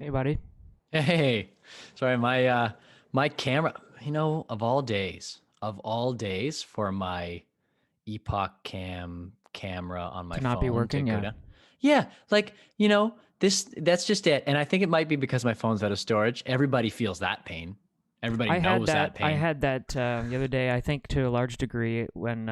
Hey, buddy. Hey, sorry, my camera, of all days for my Epoch Cam camera on my To not be phone to working, go yeah. down. Yeah, this that's just it. And I think it might be because my phone's out of storage. Everybody feels that pain. Everybody I had knows that. that I pain. had that the other day. I think to a large degree when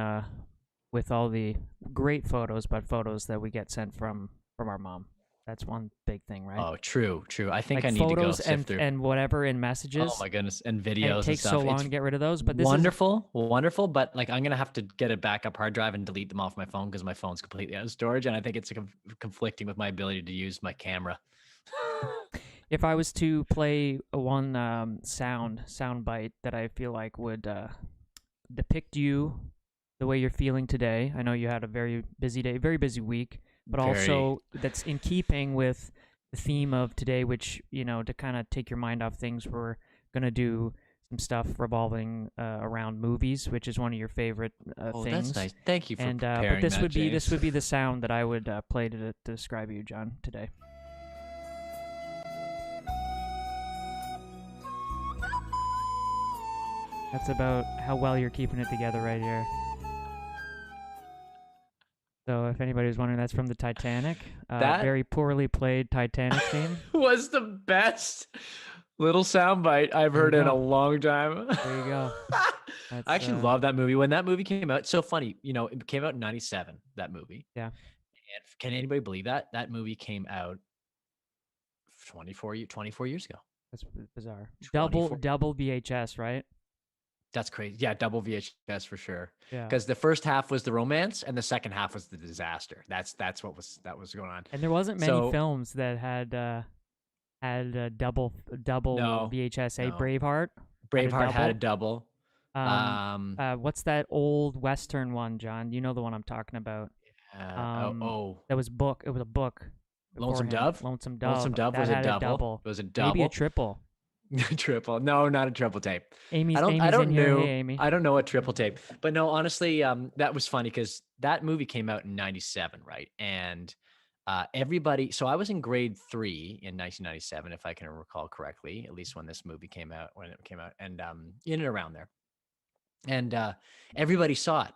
with all the great photos, but photos that we get sent from our mom. That's one big thing, right? Oh, true, true. I think Like I need to go photos sift and through. and whatever in Oh messages, my goodness, and and it videos and takes so stuff. long It's to get rid of those. But this is wonderful, wonderful, but like I'm gonna have to get a backup hard drive and delete them off my phone because my phone's completely out of storage, and I think it's conflicting with my ability to use my camera. if I was to play one sound bite that I feel like would depict you the way you're feeling today. I know you had a very busy day, very busy week, but Very. also that's in keeping with the theme of today, which, to kind of take your mind off things, we're going to do some stuff revolving around movies, which is one of your favorite Oh, that's things. nice. Thank you for And but preparing this that, would be this James. would be the sound that I would play to describe you, John, today. That's about how well you're keeping it together right here. So if anybody was wondering, that's from the Titanic. That Very poorly played Titanic theme. was the best little soundbite I've There you heard in a go. long time. There you go. I That's actually love that movie. When that movie came out, it's so funny. It came out in '97. That movie, yeah. and can anybody believe that that movie came out 24 years ago? That's bizarre. Double 24. double VHS, right? That's crazy. Yeah, double VHS for sure. Yeah. Because the first half was the romance and the second half was the disaster. That's what was going on. And there wasn't many So films that had double no, VHS. no. Braveheart had a Braveheart had a double. double. Um, Um, what's that old Western one, John? You know the one I'm talking about. oh, oh, That was book. It was a book Lonesome beforehand. Dove. Lonesome Lonesome Dove. Dove That was a had a double. double. It was a Maybe a double. triple. Triple. No, not a triple tape. I Amy's don't. I Amy's in don't here. Hey, know. Amy. I don't know what triple tape. But no, honestly, that was funny because that movie came out in '97, right? And everybody. So I was in grade 3 in 1997, if I can recall correctly, at least when this movie came out, and in and around there. And everybody saw it,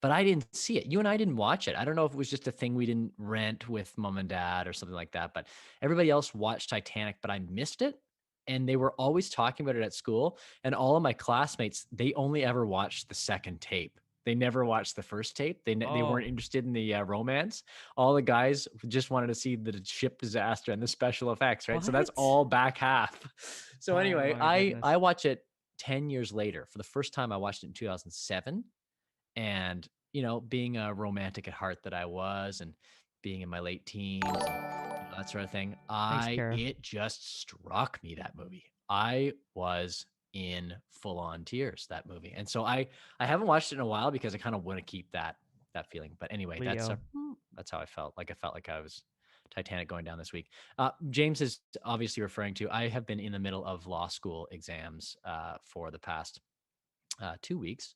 but I didn't see it. You and I didn't watch it. I don't know if it was just a thing we didn't rent with mom and dad or something like that. But everybody else watched Titanic, but I missed it. And they were always talking about it at school. And all of my classmates, they only ever watched the second tape. They never watched the first tape. They weren't Oh, interested in the romance. All the guys just wanted to see the ship disaster and the special effects, right? So that's what? all back half. So Oh anyway, my I goodness. watch it 10 years later. For the first time, I watched it in 2007. And, being a romantic at heart that I was and being in my late teens and that sort of thing, Thanks, Kara. it just struck me, that movie. I was in full on tears, that movie. And so I haven't watched it in a while because I kind of want to keep that feeling. But anyway, Leo. that's how I felt. Like I felt like I was Titanic going down this week. James is obviously referring to, I have been in the middle of law school exams for the past 2 weeks.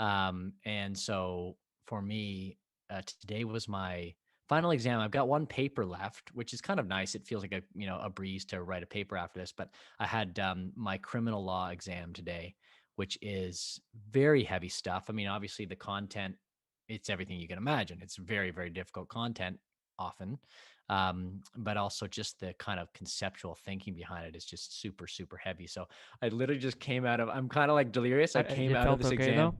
And so for me, today was my final exam. I've got one paper left, which is kind of nice. It feels like a breeze to write a paper after this. But I had my criminal law exam today, which is very heavy stuff. I mean, obviously the content, it's everything you can imagine. It's very, very difficult content often. But also just the kind of conceptual thinking behind it is just super, super heavy. So I literally just came out of, I'm kind of like delirious. I came It out of felt this okay though. exam.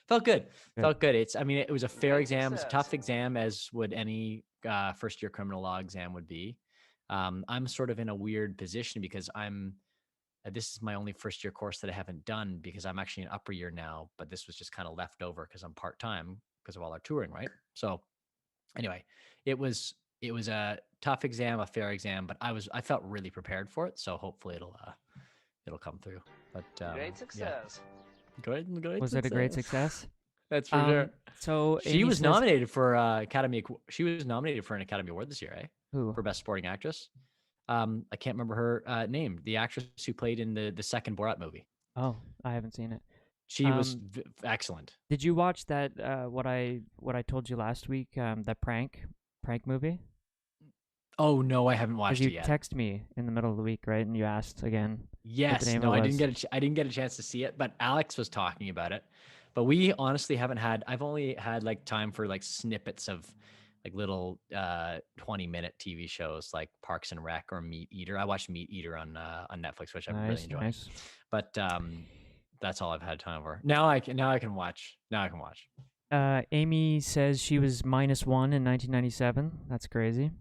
Felt good. Good. Felt good. I mean, it was a fair exam. It was a tough exam, as would any first year criminal law exam would be. I'm sort of in a weird position because this is my only first year course that I haven't done because I'm actually an upper year now, but this was just kind of left over because I'm part time because of all our touring, right? So anyway, it was a tough exam, a fair exam, but I felt really prepared for it. So hopefully it'll come through. But Great yeah, success. great Was it a great success. success? That's for sure. So She Amy was says, nominated for She was nominated for an Academy Award this year, eh? "Who? For Best Supporting Actress. I can't remember her name. The actress who played in the second Borat movie. Oh, I haven't seen it. She was Um, excellent. did you watch that? What I told you last week? That prank movie. Oh no, I haven't Because watched you it yet. text me in the middle of the week, right? And you asked again what the Yes, name no, of it I didn't was. get I didn't get a chance to see it, but Alex was talking about it. But we honestly haven't had. I've only had like time for like snippets of like little 20-minute TV shows like Parks and Rec or Meat Eater. I watched Meat Eater on Netflix, which I'm really Nice, enjoying. nice. But that's all I've had time for. Now I can watch. Now I can watch. Amy says she was -1 in 1997. That's crazy.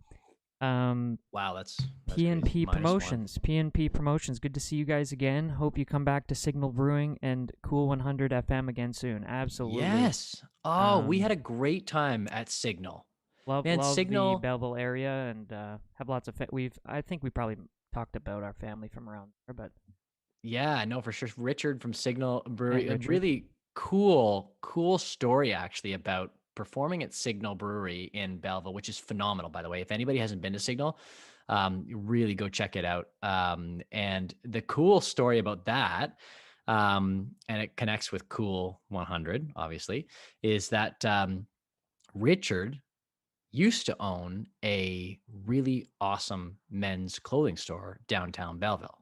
Um, Wow, that's crazy. PNP -1. Promotions. PNP Promotions. Good to see you guys again. Hope you come back to Signal Brewing and Cool 100 FM again soon. Absolutely. Yes. Oh, we had Um, a great time at Signal. Man, love the Signal. Belleville area and have lots of. I think we probably talked about our family from around there, but Yeah, I know for sure. Richard from Signal and Brewery, a Richard. really cool story actually about performing at Signal Brewery in Belleville, which is phenomenal, by the way. If anybody hasn't been to Signal, really go check it out. And the cool story about that, and it connects with Cool 100, obviously, is that Richard used to own a really awesome men's clothing store downtown Belleville.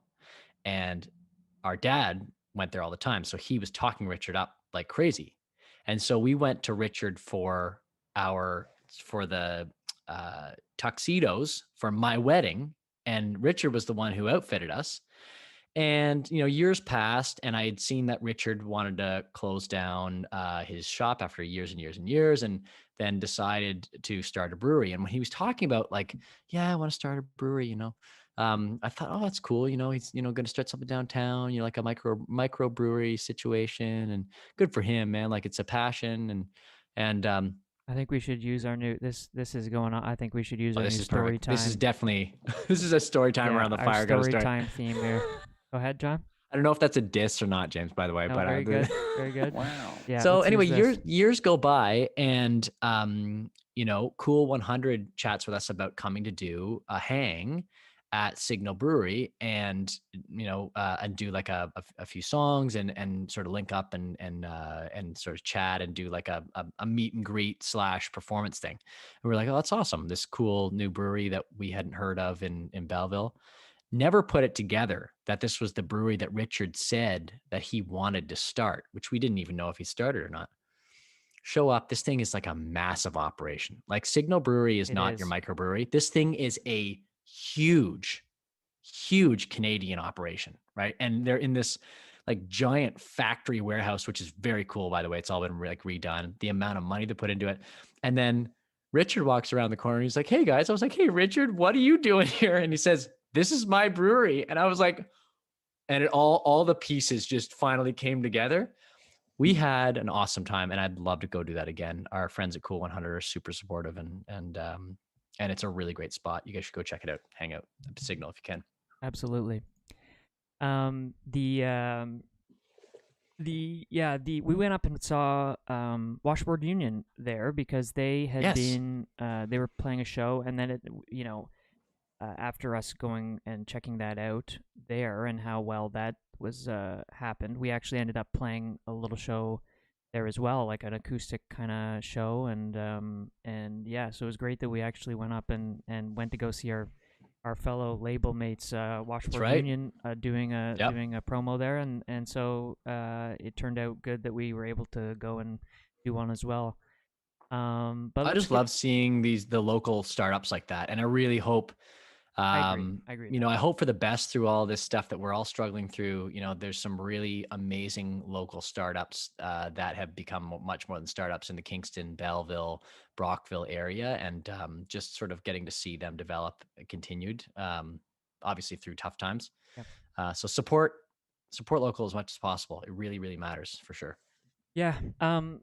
And our dad went there all the time. So he was talking Richard up like crazy. And so we went to Richard our for the tuxedos for my wedding. And Richard was the one who outfitted us. And years passed, and I had seen that Richard wanted to close down his shop after years and years and years, and then decided to start a brewery. And when he was talking about like, yeah, I want to start a brewery, I thought, oh, that's cool. He's going to start something downtown, like a micro brewery situation, and good for him, man. Like it's a passion, and I think we should use our new this is going on. I think we should use oh, our this new is story perfect. This is time. definitely this is a story time Yeah, around the our fire. Got to story start. time theme here. Go ahead, John. I don't know if that's a diss or not, James, by the way, No, but very good. Very good. Wow. Yeah, so let's anyway, use this. years go by, and Cool 100 chats with us about coming to do a hang at Signal Brewery, and and do like a few songs, and sort of link up, and sort of chat and do like a meet and greet / performance thing. And we're like, oh, that's awesome! This cool new brewery that we hadn't heard of in Belleville. Never put it together that this was the brewery that Richard said that he wanted to start, which we didn't even know if he started or not. Show up. This thing is like a massive operation. Like Signal Brewery is It not your is. microbrewery. This thing is a huge, huge Canadian operation, right? And they're in this like giant factory warehouse, which is very cool, by the way. It's all been like redone. The amount of money to put into it. And then Richard walks around the corner and he's like, hey guys. I was like, hey Richard, what are you doing here? And he says, this is my brewery. And I was like, and it all the pieces just finally came together. We had an awesome time, and I'd love to go do that again. Our friends at Cool 100 are super supportive, and it's a really great spot. You guys should go check it out. Hang out at Signal if you can. Absolutely. The we went up and saw Washboard Union there because they had Yes. been they were playing a show, and then after us going and checking that out there and how well that was happened, we actually ended up playing a little show there as well, like an acoustic kind of show, and yeah, so it was great that we actually went up and went to go see our fellow label mates, That's Washboard right. Union, doing a Yep. promo there, and so it turned out good that we were able to go and do one as well. But I let's just get. love seeing the local startups like that, and I really hope I agree. I agree with that. I hope for the best through all this stuff that we're all struggling through. There's some really amazing local startups that have become much more than startups in the Kingston, Belleville, Brockville area, and just sort of getting to see them develop continued, obviously through tough times. Yeah. So support local as much as possible. It really, really matters for sure. Yeah.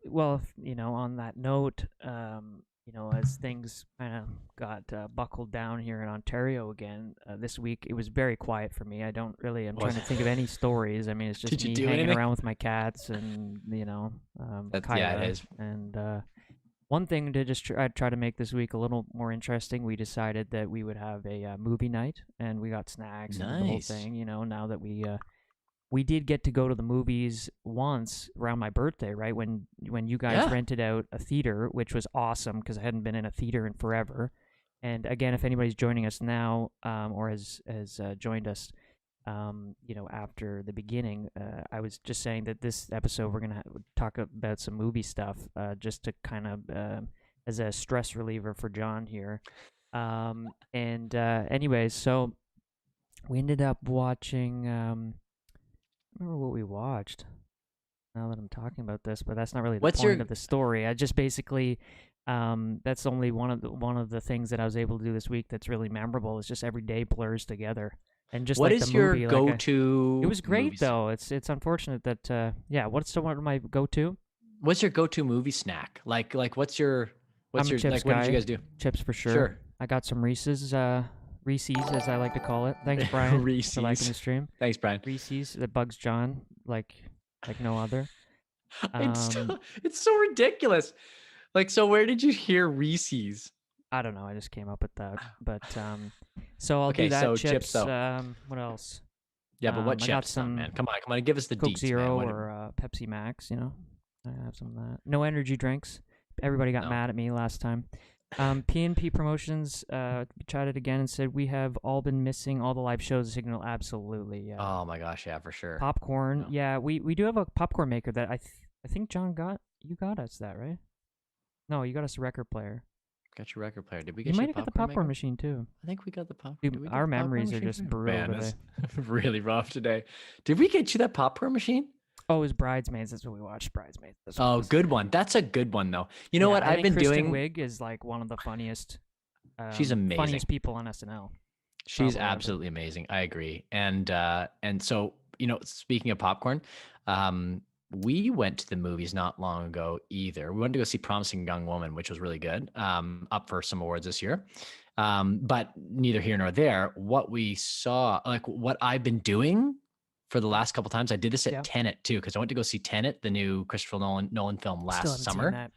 Well, on that note, as things kind of got buckled down here in Ontario again this week, it was very quiet for me. I'm trying to think of any stories. I mean, it's just Did you me do hanging anything? around with my cats and Yeah, Kyla. it is. And one thing to just try to make this week a little more interesting, we decided that we would have a movie night, and we got snacks and the whole Nice. thing. Now that we did get to go to the movies once around my birthday, right? When you guys Yeah. rented out a theater, which was awesome because I hadn't been in a theater in forever. And again, if anybody's joining us now, or has joined us, after the beginning, I was just saying that this episode we're gonna talk about some movie stuff, just to kind of as a stress reliever for John here. And anyways, so we ended up watching. I remember what we watched. Now that I'm talking about this, but that's not really the What's point your of the story. I just basically, that's only one of the things that I was able to do this week that's really memorable. Is just every day blurs together, and just what like the is your movie, it go-to was great movies? though. It's unfortunate that yeah. What's the one of my go to? What's your go-to movie snack? Like I'm what's a your chips like what did you guy. guys do? Chips for sure. Sure. I got some Reese's as I like to call it. Thanks Brian for liking Reese's. the stream. Thanks, Brian. Reese's that bugs John like no other. Um, It's so ridiculous. Like, so where did you hear Reese's? I don't know. I just came up with that. But so I'll do Okay, that. so chips Chips. though. What else? Yeah, but what I got chips though, some man? Come on, give us the Coke deets, man. Zero What? or Pepsi Max. I have some of that. No energy drinks. Everybody got No. mad at me last time. PNP Promotions chatted again and said we have all been missing all the live shows. Signal, absolutely. Yeah. Oh my gosh, yeah, for sure. Popcorn. No. Yeah, we do have a popcorn maker that I think John got us that, right? No, you got us a record player. Got your record player. Did we You get might you have a got the popcorn popcorn maker? machine too. I think we got the popcorn. Dude, Did we get our the popcorn memories are machine just for you? brutal Man, today. it's really rough today. Did we get you that popcorn machine? Oh, it was Bridesmaids. That's what we watched. Bridesmaids. That's what it Oh, was. good one. That's a good one though. You know Yeah, what I I've think been Kristen doing? Wiig is like one of the funniest, She's amazing. funniest people on SNL. She's Probably ever. absolutely amazing. I agree. And so, speaking of popcorn, we went to the movies not long ago either. We went to go see Promising Young Woman, which was really good. Up for some awards this year. But neither here nor there. What we saw, like what I've been doing for the last couple times, I did this at Yeah. Tenet too, because I went to go see Tenet, the new Christopher Nolan film Still last haven't seen summer. that.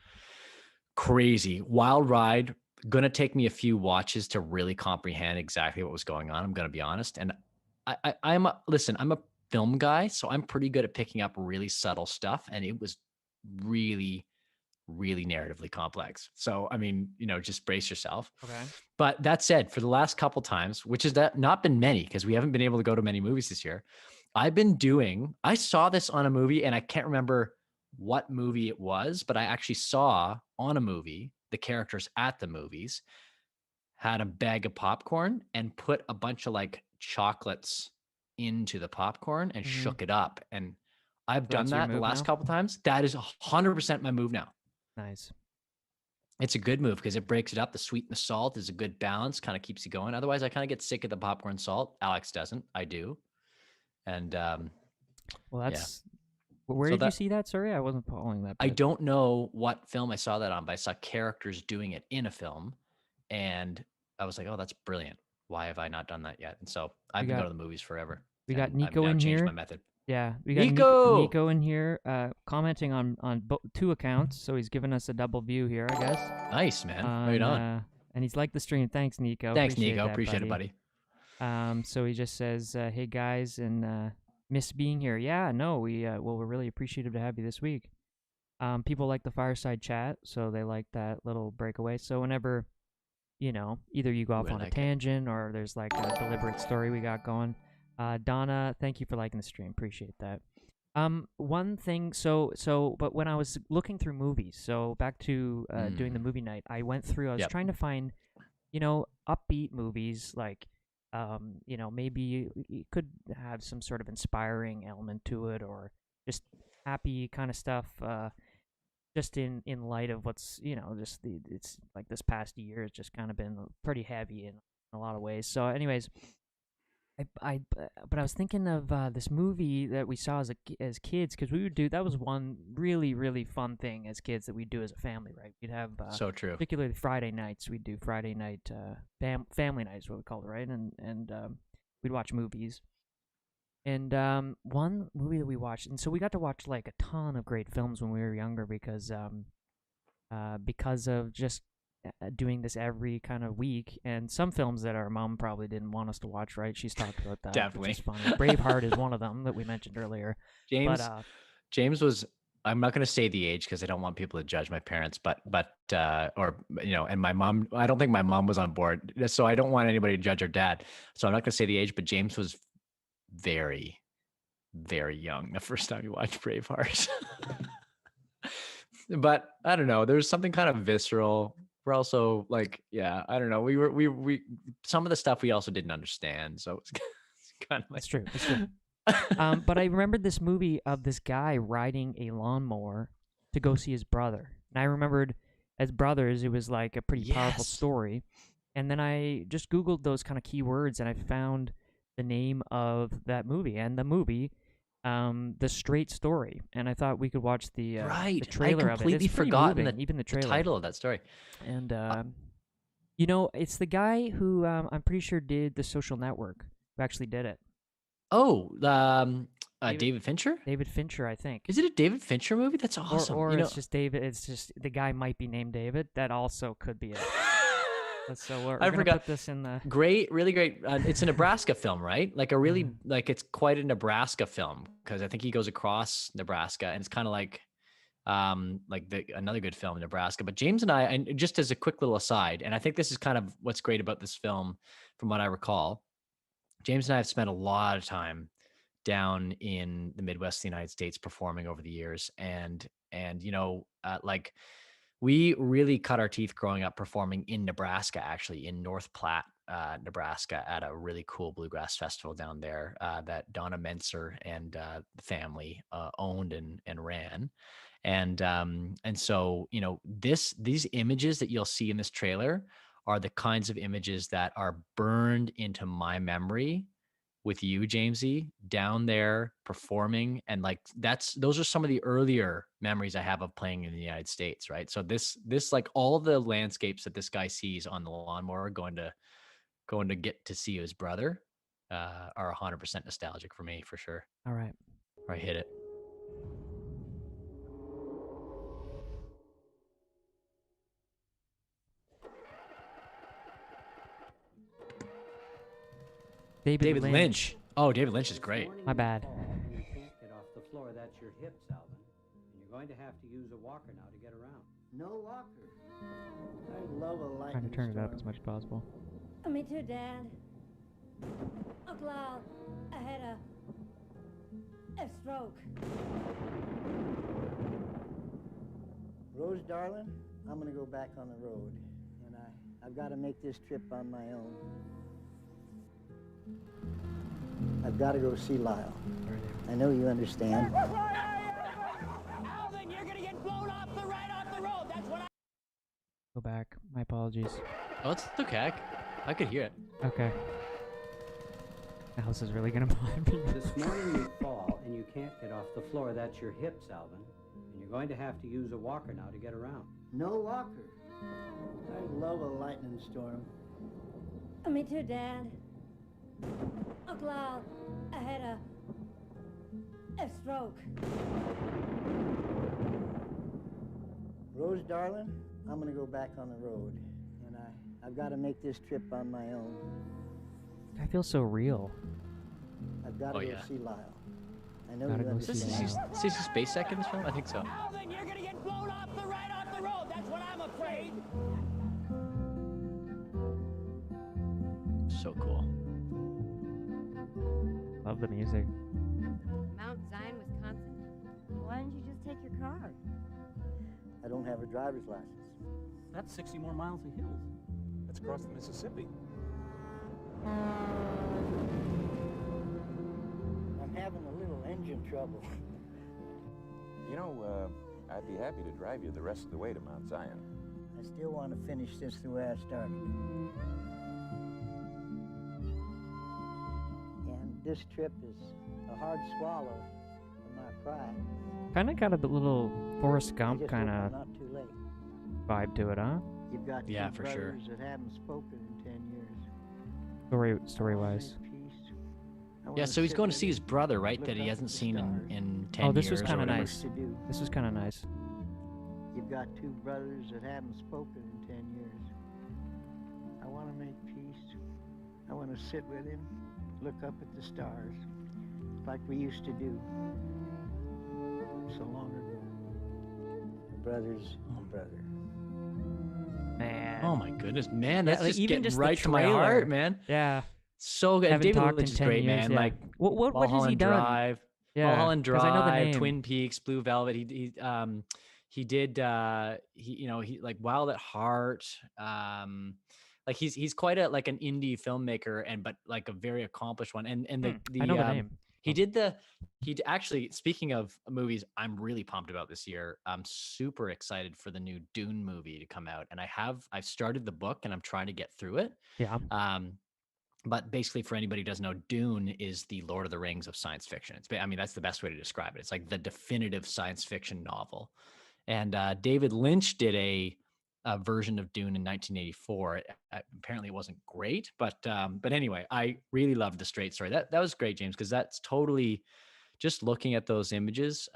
Crazy, wild ride. Gonna take me a few watches to really comprehend exactly what was going on. I'm gonna be honest, and listen. I'm a film guy, so I'm pretty good at picking up really subtle stuff, and it was really, really narratively complex. So, I mean, just brace yourself. Okay. But that said, for the last couple times, which is that not been many because we haven't been able to go to many movies this year, I saw this on a movie and I can't remember what movie it was, but I actually saw on a movie the characters at the movies had a bag of popcorn and put a bunch of like chocolates into the popcorn and shook it up. And I've done that's your that the move last now? couple times. That is 100% my move now. Nice. It's a good move because it breaks it up. The sweet and the salt is a good balance, kind of keeps you going. Otherwise, I kind of get sick of the popcorn salt. Alex doesn't. I do. And Well, yeah. that's. Where So did you see that? Sorry, I wasn't following that. I bit. don't know what film I saw that on, but I saw characters doing it in a film. And I was like, oh, that's brilliant. Why have I not done that yet? And so I've been going to the movies forever. We got and Nico I've now in changed here. my method. Yeah, we got Nico! Nico in here, commenting on two accounts, so he's giving us a double view here, I guess. Nice, man. Right on. And he's liked the stream. Thanks, Nico. Thanks, Appreciate Nico. that, Appreciate it, buddy. So he just says, "Hey guys," and miss being here. Yeah, no, we're really appreciative to have you this week. People like the fireside chat, so they like that little breakaway. So whenever, either you go off on a tangent or there's like a deliberate story we got going. Donna, thank you for liking the stream. Appreciate that. One thing, but when I was looking through movies, so back to doing the movie night, I went through. I was trying to find, upbeat movies like, maybe you could have some sort of inspiring element to it, or just happy kind of stuff. Just in light of what's it's like this past year has just kind of been pretty heavy in a lot of ways. So, anyways. But I was thinking of this movie that we saw as kids, because we would do that was one really, really fun thing as kids that we'd do as a family, right? We'd have so true. Particularly Friday nights, we'd do Friday night family night is what we called it, right? And we'd watch movies. And one movie that we watched, and so we got to watch like a ton of great films when we were younger because of just doing this every kind of week, and some films that our mom probably didn't want us to watch, right? She's talked about that. Definitely. Which is funny. Braveheart is one of them that we mentioned earlier. James was I'm not going to say the age because I don't want people to judge my parents, but or and my mom. I don't think my mom was on board, so I don't want anybody to judge her dad. So I'm not going to say the age, but James was very, very young the first time he watched Braveheart. But I don't know. There's something kind of visceral. We're also like, yeah, I don't know. We some of the stuff we also didn't understand, so it's kind of like It's true. It's true. But I remembered this movie of this guy riding a lawnmower to go see his brother. And I remembered as brothers, it was like a pretty powerful Yes. story. And then I just Googled those kind of keywords and I found the name of that movie and the movie, The Straight Story. And I thought we could watch the Right. I trailer of it. completely It's pretty forgotten moving, even the the trailer. title of that story. And, it's the guy who I'm pretty sure did The Social Network who actually did it. Oh, David- David Fincher? David Fincher, I think. Is it a David Fincher movie? That's awesome. Or it's just David. It's just the guy might be named David. That also could be it. So we're I gonna forgot. put this in the Great, really great. It's a Nebraska film, right? Like a really like it's quite a Nebraska film because I think he goes across Nebraska and it's kind of like another good film in Nebraska. But James and I, and just as a quick little aside, and I think this is kind of what's great about this film, from what I recall, James and I have spent a lot of time down in the Midwest of the United States performing over the years, and like we really cut our teeth growing up performing in Nebraska, actually in North Platte, Nebraska, at a really cool bluegrass festival down there that Donna Menser and the family owned and ran. And so these images that you'll see in this trailer are the kinds of images that are burned into my memory with you, Jamesy, down there performing. And like those are some of the earlier memories I have of playing in the United States, right? So this like all the landscapes that this guy sees on the lawnmower going to get to see his brother are 100% nostalgic for me, for sure. All right. All right, hit it. David Lynch. Oh, David Lynch is great. My bad. You can't get off the floor. That's your hips, Alvin. And you're going to have to use a walker now to get around. No walker. I love a Trying lightning to turn it up storm. as much as possible. Me too, Dad. Uncle Al, I had a stroke. Rose, darling, I'm gonna go back on the road, and I've got to make this trip on my own. I've got to go see Lyle. I know you understand. Alvin, you're gonna get blown off the road. That's what I. Go back. My apologies. Oh, it's okay. I could hear it. Okay. Alice is really gonna mind me. This morning you fall and you can't get off the floor. That's your hips, Alvin. And you're going to have to use a walker now to get around. No walker. I love a lightning storm. Me too, Dad. Uncle Al, I had a stroke. Rose, darling, I'm gonna go back on the road, and I've got to make this trip on my own. I feel so real. I've got to Oh, go yeah. see Lyle. I know Gotta you go see Is understand. this is Space Second in this film? I think so. Alvin, you're gonna get blown off the road. That's what I'm afraid. So cool. Love the music. Mount Zion, Wisconsin? Why didn't you just take your car? I don't have a driver's license. That's 60 more miles of hills. That's across the Mississippi. I'm having a little engine trouble. You know, I'd be happy to drive you the rest of the way to Mount Zion. I still want to finish this the way I started. And this trip is a hard swallow for my pride. Kind of got a little Forrest I Gump just kind hope I'm of not too late. vibe to it, huh? You've got Yeah, two for sure. brothers that haven't spoken in 10 years. Story wise. Yeah, so he's going to see his brother, right? That he hasn't seen in 10 years. Oh, this was or kind of whatever. nice. This was kind of nice. You've got two brothers that haven't spoken in 10 years. I want to make peace. I want to sit with him, look up at the stars, like we used to do so long ago. brother's brother. Man. Oh my goodness, man, Yeah, that's like, just even getting just the right to my heart, trailer. man. Yeah. So good. Haven't David talked Lynch in is 10 great, years, man. yeah. Like What has he Mulholland done? Drive, Yeah, Mulholland 'cause I know the Drive, name. Twin Peaks, Blue Velvet. He did he like Wild at Heart. Like he's quite a like an indie filmmaker but like a very accomplished one. And I know the name. Actually, speaking of movies, I'm really pumped about this year. I'm super excited for the new Dune movie to come out, and I've started the book and I'm trying to get through it. Yeah. But basically, for anybody who doesn't know, Dune is the Lord of the Rings of science fiction. I mean, that's the best way to describe it. It's like the definitive science fiction novel. And David Lynch did a version of Dune in 1984. Apparently, it wasn't great, but anyway, I really loved the straight story. That was great, James, because that's totally just looking at those images.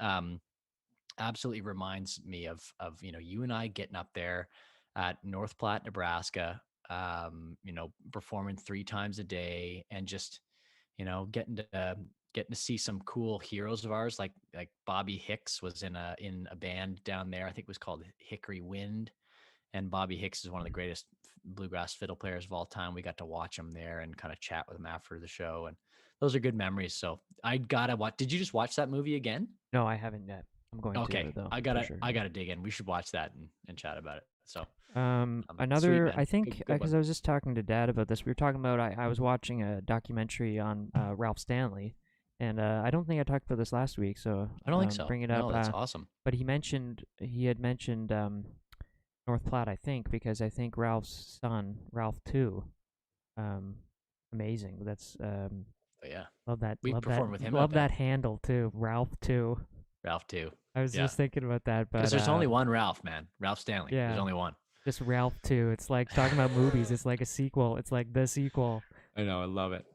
Absolutely reminds me of you and I getting up there at North Platte, Nebraska. Performing 3 times a day and just getting to see some cool heroes of ours, like Bobby Hicks was in a band down there. I think it was called Hickory Wind, and Bobby Hicks is one of the greatest bluegrass fiddle players of all time. We got to watch him there and kind of chat with him after the show, and those are good memories. So I gotta watch. Did you just watch that movie again? No, I haven't yet. I'm going Okay, to though. I for sure. gotta dig in. We should watch that and chat about it. So another, sweet, I think, good because one. I was just talking to Dad about this. We were talking about I was watching a documentary on Ralph Stanley, and I don't think I talked about this last week, so I don't think so. Bring it up. No, that's awesome. But he had mentioned North Platte, I think, because I think Ralph's son, Ralph too, amazing. That's yeah, love that. We performed with him. Love that handle too, Ralph too. Ralph too. I was just thinking about that, but because there's only one Ralph, man. Ralph Stanley. Yeah. There's only one. Just Ralph too. It's like talking about movies. It's like a sequel. It's like the sequel. I know. I love it.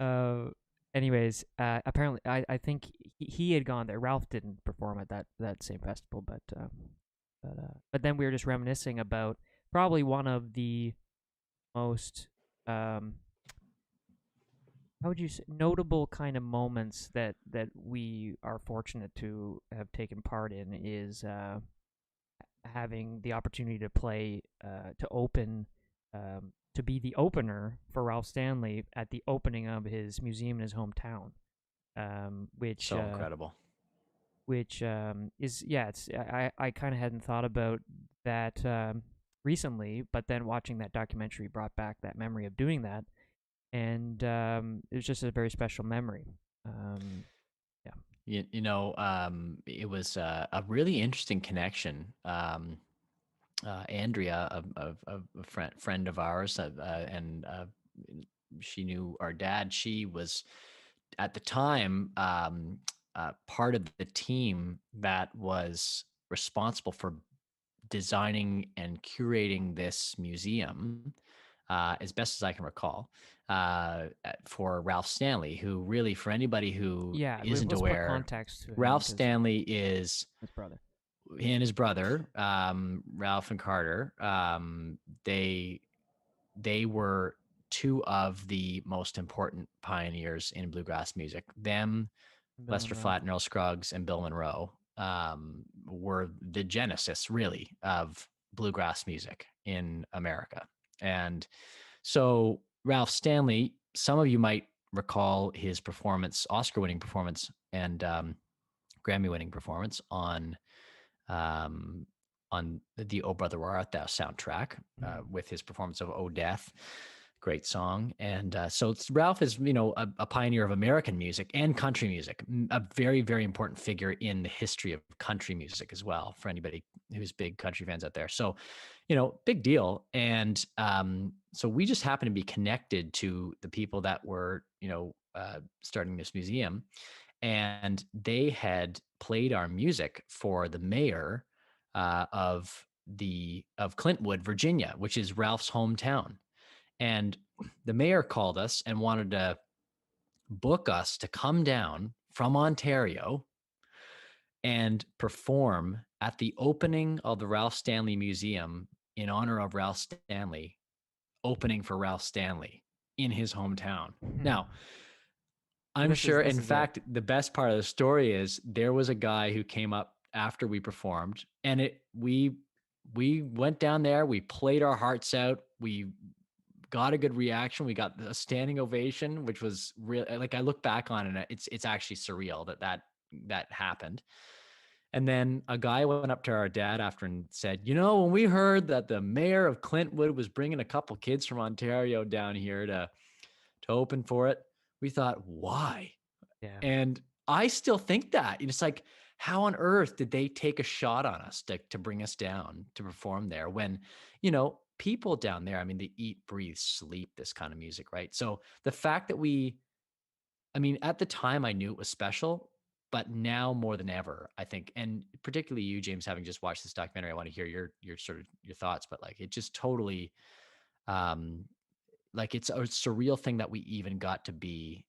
Anyways, apparently, I think he had gone there. Ralph didn't perform at that same festival, but then we were just reminiscing about probably one of the most how would you say, notable kind of moments that we are fortunate to have taken part in is having the opportunity to play to open to be the opener for Ralph Stanley at the opening of his museum in his hometown, which so incredible. Which is it's I kind of hadn't thought about that recently, but then watching that documentary brought back that memory of doing that, and it was just a very special memory. It was a really interesting connection. Andrea, a friend of ours, and she knew our dad. She was at the time part of the team that was responsible for designing and curating this museum, as best as I can recall, for Ralph Stanley, who really, for anybody who isn't aware, Ralph Stanley is his brother. He and his brother, Ralph and Carter, they were 2 of the most important pioneers in bluegrass music. Them, Lester Flatt, Earl Scruggs, and Bill Monroe were the genesis, really, of bluegrass music in America. And so Ralph Stanley, some of you might recall his performance, Oscar-winning performance and Grammy-winning performance on the "Oh Brother Where Art Thou" soundtrack, with his performance of "Oh Death," great song. And so Ralph is, a pioneer of American music and country music, a very, very important figure in the history of country music as well, for anybody who's big country fans out there. So, big deal. And so we just happen to be connected to the people that were, starting this museum. And they had played our music for the mayor of Clintwood, Virginia, which is Ralph's hometown. And the mayor called us and wanted to book us to come down from Ontario and perform at the opening of the Ralph Stanley Museum in honor of Ralph Stanley, opening for Ralph Stanley in his hometown. Now, I'm sure, in fact, the best part of the story is there was a guy who came up after we performed, and we went down there, we played our hearts out, we got a good reaction, we got a standing ovation, which was real. Like I look back on it, it's actually surreal that happened. And then a guy went up to our dad after and said, when we heard that the mayor of Clintwood was bringing a couple kids from Ontario down here to open for it, we thought, why? Yeah. And I still think that it's like, how on earth did they take a shot on us to bring us down to perform there when, people down there, I mean, they eat, breathe, sleep this kind of music, right? So the fact that at the time I knew it was special, but now more than ever, I think, and particularly you, James, having just watched this documentary, I want to hear your sort of your thoughts, but like it just totally, like it's a surreal thing that we even got to be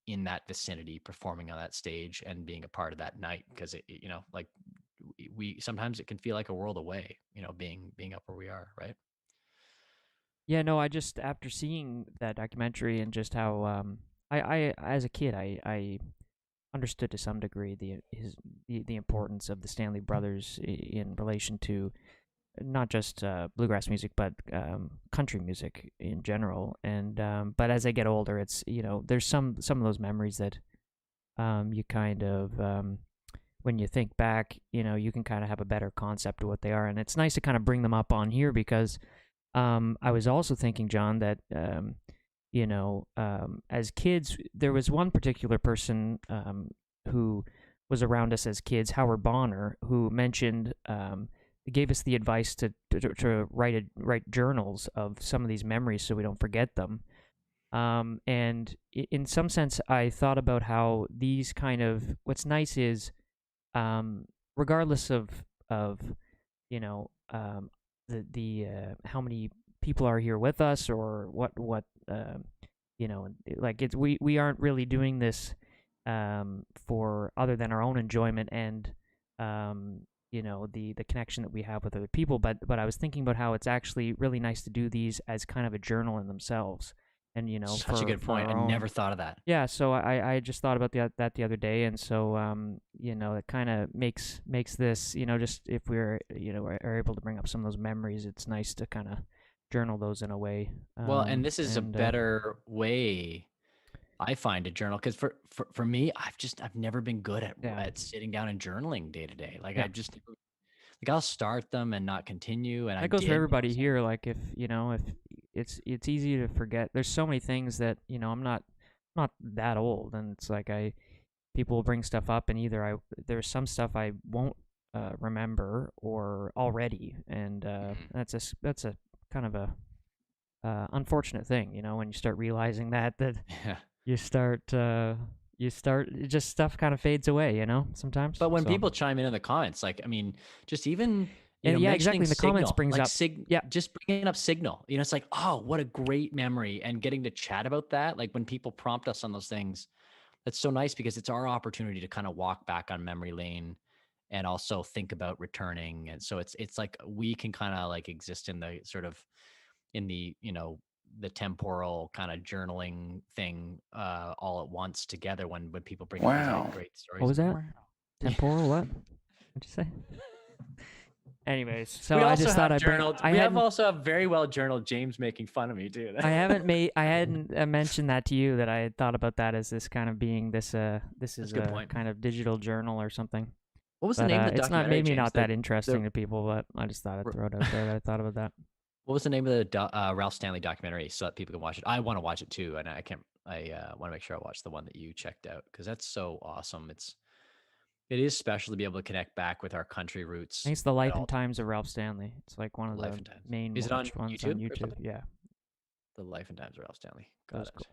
in that vicinity, performing on that stage and being a part of that night, because like we sometimes it can feel like a world away, being up where we are, right? Yeah, no, I just after seeing that documentary and just how I as a kid I understood to some degree the importance of the Stanley Brothers in relation to not just bluegrass music but country music in general. And but as I get older, it's there's some of those memories that you kind of when you think back, you can kind of have a better concept of what they are, and it's nice to kind of bring them up on here because I was also thinking, John, that as kids, there was one particular person who was around us as kids, Howard Bonner, who mentioned gave us the advice to write journals of some of these memories so we don't forget them. And in some sense, I thought about how these kind of what's nice is, regardless of the how many people are here with us or what like it's we aren't really doing this for other than our own enjoyment and the connection that we have with other people, but I was thinking about how it's actually really nice to do these as kind of a journal in themselves. And such a good point. I never thought of that. Yeah, so I just thought about that the other day, and so it kind of makes this just if we're are able to bring up some of those memories, it's nice to kind of journal those in a way. Well, and this is a better way, I find, to journal, because for me, I've never been good at sitting down and journaling day to day. Like I just like I'll start them and not continue, and that goes for everybody here. Like if it's easy to forget. There's so many things that I'm not that old, and it's like people will bring stuff up, and either there's some stuff I won't remember or already, and that's a kind of a unfortunate thing, when you start realizing that you start just stuff kind of fades away, sometimes. But when people chime in the comments, like, I mean, just even, exactly. The comments brings up, just bringing up Signal, it's like, oh, what a great memory. And getting to chat about that. Like when people prompt us on those things, that's so nice because it's our opportunity to kind of walk back on memory lane and also think about returning. And so it's like, we can kind of like exist in the sort of, in the, the temporal kind of journaling thing all at once together when people bring up these like great stories. What was that? Temporal what? What'd you say? Anyways, so I just thought we have also have very well journaled James making fun of me too. I hadn't mentioned that to you, that I had thought about that as this kind of being this is a point. Kind of digital journal or something. What was the name of the documentary? It's not maybe James, not that interesting to people, but I just thought I'd throw it out there that I thought about that. What was the name of the Ralph Stanley documentary so that people can watch it? I want to watch it too, and I want to make sure I watch the one that you checked out because that's so awesome. It is special to be able to connect back with our country roots. I think it's The Life and Times of Ralph Stanley. It's like one of the main is it on ones YouTube on YouTube. Yeah. The Life and Times of Ralph Stanley. Got it. Cool.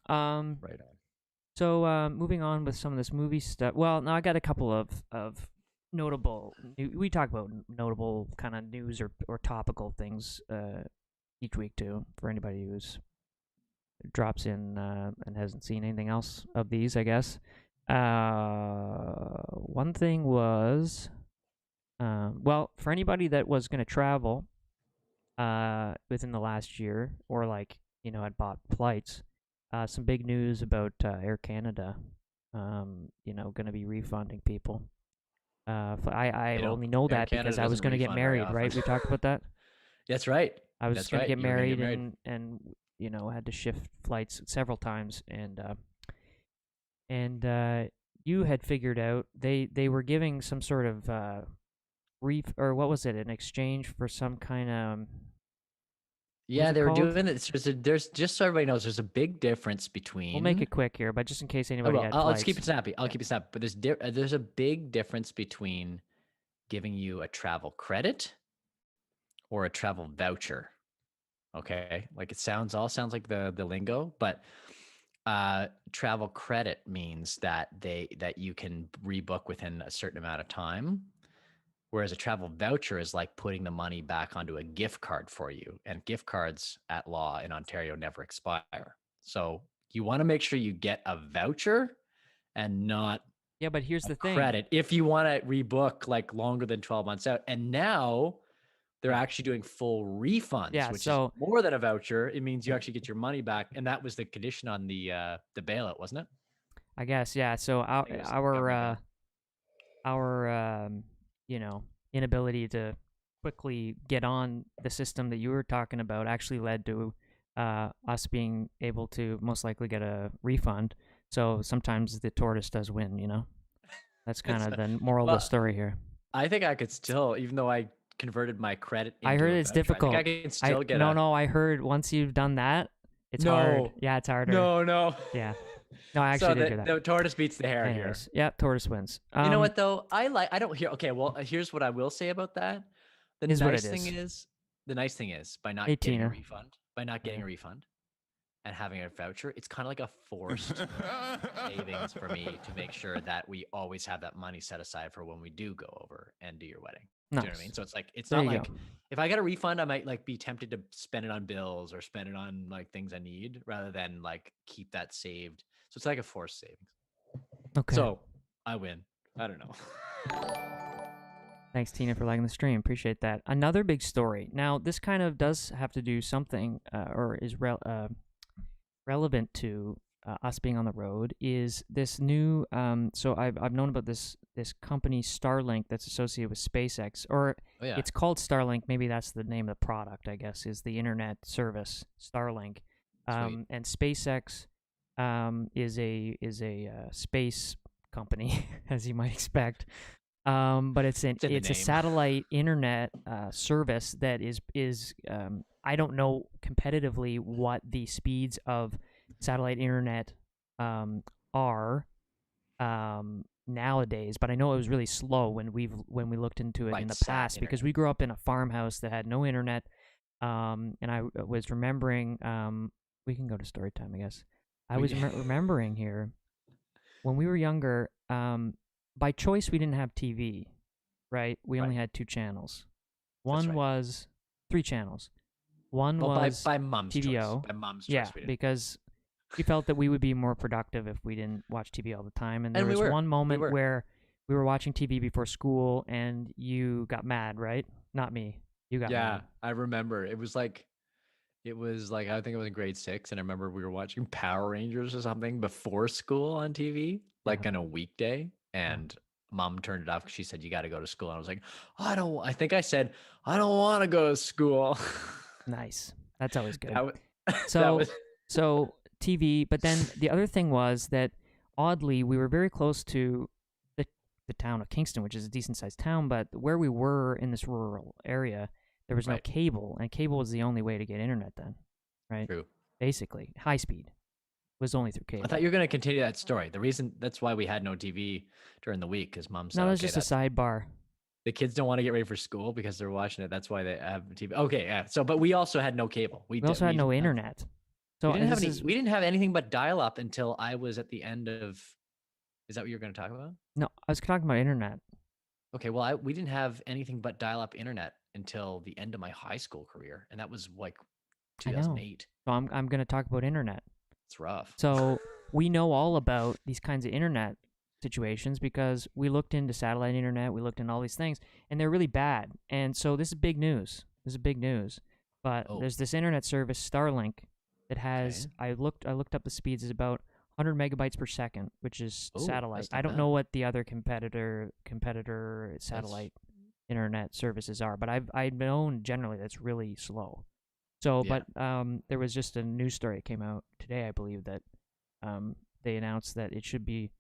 Right on. So moving on with some of this movie stuff. Well, now I got a couple of notable. We talk about notable kind of news or topical things each week too. For anybody who's drops in and hasn't seen anything else of these, I guess. One thing was, well, for anybody that was going to travel within the last year or had bought flights, some big news about Air Canada, going to be refunding people. I You know, only know Air that Canada because I was doesn't going to get refund very married, right? often. We talked about that. That's right. I was That's going to right. get You were gonna married, get married. and had to shift flights several times, and you had figured out they were giving some sort of or what was it, an exchange for some kind of, Yeah, it they were called? doing it. There's just so everybody knows, there's a big difference We'll make between. it quick here, but just in case I anybody will. had I'll just keep flights. it snappy. I'll Yeah. keep it snappy. But there's a big difference between giving you a travel credit or a travel voucher. Okay, like it sounds like the lingo, but travel credit means that you can rebook within a certain amount of time, whereas a travel voucher is like putting the money back onto a gift card for you, and gift cards at law in Ontario never expire. So you want to make sure you get a voucher and not Yeah, but here's a the thing. credit if you want to rebook like longer than 12 months out. And now they're actually doing full refunds, which is more than a voucher. It means you actually get your money back, and that was the condition on the bailout, wasn't it? I guess, yeah. So our inability to quickly get on the system that you were talking about actually led to us being able to most likely get a refund. So sometimes the tortoise does win, you know? That's kind of the moral of the story here. I think I could still, even though I converted my credit into I heard it's difficult. I think I can still get No, I heard once you've done that, it's hard. Yeah, it's harder. No. Yeah. No, I actually did hear that. The tortoise beats the hare here. Yeah, tortoise wins. You know what though? I don't hear. Okay, well, here's what I will say about that. The nice thing is by not getting a refund, and having a voucher, it's kind of like a forced savings for me to make sure that we always have that money set aside for when we do go over and do your wedding. Nice. Do you know what I mean? So it's like, it's not like if I get a refund, I might like be tempted to spend it on bills or spend it on like things I need rather than like keep that saved. So it's like a forced savings. Okay. So I win. I don't know. Thanks, Tina, for liking the stream. Appreciate that. Another big story. Now, this kind of does have to do something, or is relevant to us being on the road. Is this new? So I've known about this company Starlink that's associated with SpaceX, or it's called Starlink. Maybe that's the name of the product. I guess is the internet service Starlink, and SpaceX is a space company, as you might expect. But it's a satellite internet service that is I don't know competitively what the speeds of satellite internet are nowadays, but I know it was really slow when we looked into it in the past, because we grew up in a farmhouse that had no internet, and I was remembering. We can go to story time, I guess. I was remembering here when we were younger. By choice, we didn't have TV, right? We only had 2 channels. One was 3 channels. One was by mom's TVO. Choice. By mom's choice. Yeah, because we felt that we would be more productive if we didn't watch TV all the time. And there was one moment where we were watching TV before school, and you got mad, right? Not me. You got mad. Yeah, I remember. It was like I think it was in grade 6, and I remember we were watching Power Rangers or something before school on TV, like on a weekday, and Mom turned it off because she said, "You got to go to school." And I was like, I think I said, "I don't want to go to school." Nice. That's always good. So TV, but then the other thing was that oddly we were very close to the town of Kingston, which is a decent sized town, but where we were in this rural area, there was no cable, and cable was the only way to get internet then, right? True. Basically, high speed was only through cable. I thought you were going to continue that story. The reason that's why we had no TV during the week, because Mom said, "No, that's just a sidebar." The kids don't want to get ready for school because they're watching it. That's why they have TV. Okay, yeah. So, but we also had no cable. We also had no internet. So we didn't have anything but dial-up until I was at the end of. Is that what you're going to talk about? No, I was talking about internet. Okay, well, we didn't have anything but dial-up internet until the end of my high school career, and that was like 2008. So I'm going to talk about internet. It's rough. So we know all about these kinds of internet situations because we looked into satellite internet, we looked into all these things, and they're really bad. And so this is big news. But there's this internet service, Starlink, that has I looked up the speeds. Is about 100 megabytes per second, which is Oh, satellite. that's not I don't bad. know what the other competitor satellite internet services are, but I've known generally that's really slow. So, Yeah. but there was just a news story that came out today, I believe, that they announced that it should be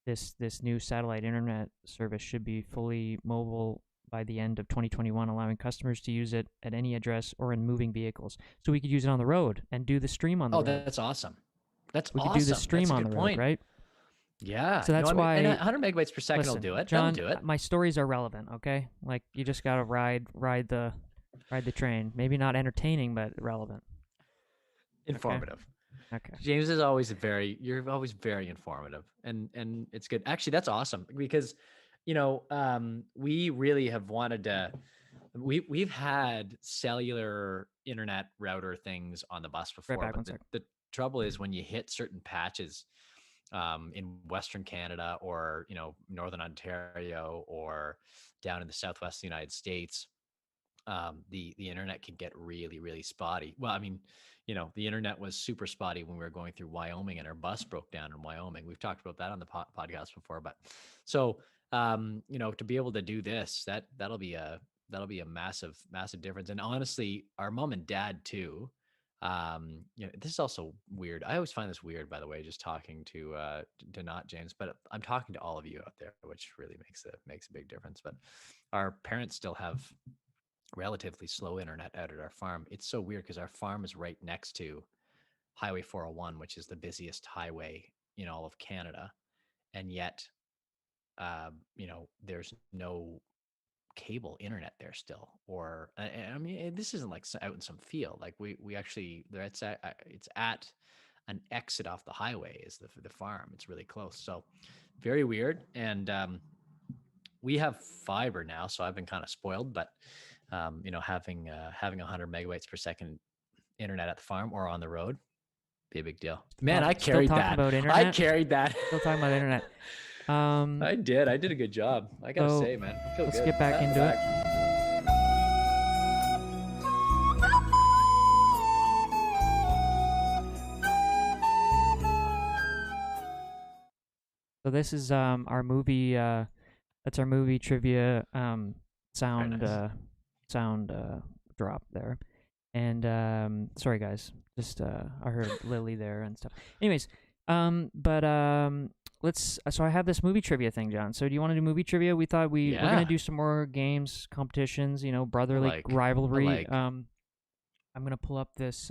this new satellite internet service should be fully mobile by the end of 2021, allowing customers to use it at any address or in moving vehicles. So we could use it on the road and do the stream on the road. That's awesome. That's We awesome. could do the stream That's a on good the road, point. right? Yeah. So that's no, I mean, why. and 100 megabytes per second Listen, will do it. John, That'll do it. my stories are relevant, okay? Like you just gotta ride the train. Maybe not entertaining, but relevant. Informative. Okay. James is you're always very informative, and it's good. Actually, that's awesome because, we really have wanted to. We've had cellular internet router things on the bus before, back, but one the trouble is when you hit certain patches, in Western Canada or Northern Ontario or down in the Southwest of the United States, the internet can get really, really spotty. Well, I mean, the internet was super spotty when we were going through Wyoming and our bus broke down in Wyoming. We've talked about that on the podcast before, but so, to be able to do this, that'll be a massive, massive difference. And honestly, our mom and dad too, this is also weird. I always find this weird, by the way, just talking to not James, but I'm talking to all of you out there, which really makes a big difference. But our parents still have relatively slow internet out at our farm. It's so weird because our farm is right next to Highway 401, which is the busiest highway in all of Canada. And yet, there's no cable internet there still. Or, I mean, this isn't like out in some field. Like we actually, it's at an exit off the highway is the farm. It's really close. So very weird. And, we have fiber now, so I've been kind of spoiled, but having 100 megabytes per second internet at the farm or on the road, be a big deal. Man, I carried that. I carried that. Still talking about internet. I did a good job. I gotta say, man, I feel let's good. get back into it. So this is our movie. That's our movie trivia sound drop there. And sorry guys, just I heard Lily there and stuff. Anyways, let's. So I have this movie trivia thing, John. So do you want to do movie trivia? We thought we're gonna do some more games, competitions. Brotherly rivalry. I'm gonna pull up this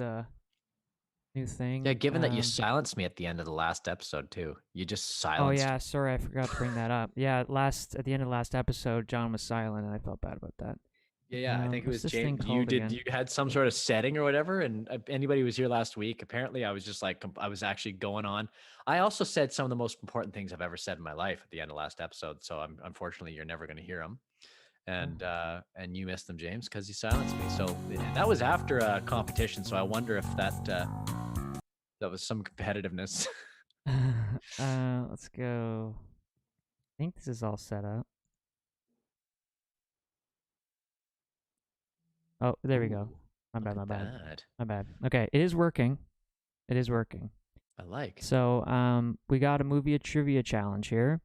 new thing. Yeah, given that you silenced me at the end of the last episode too. You just silenced. Oh yeah, sorry, I forgot to bring that up. Yeah, at the end of the last episode, John was silent, and I felt bad about that. Yeah, I think it was James. You had some sort of setting or whatever, and anybody who was here last week, apparently I was just like, I was actually going on. I also said some of the most important things I've ever said in my life at the end of last episode, so unfortunately you're never going to hear them. And you missed them, James, because you silenced me. So that was after a competition, so I wonder if that was some competitiveness. Let's go. I think this is all set up. Oh, there we go. My bad. Okay, it is working. I like. So, we got a movie trivia challenge here.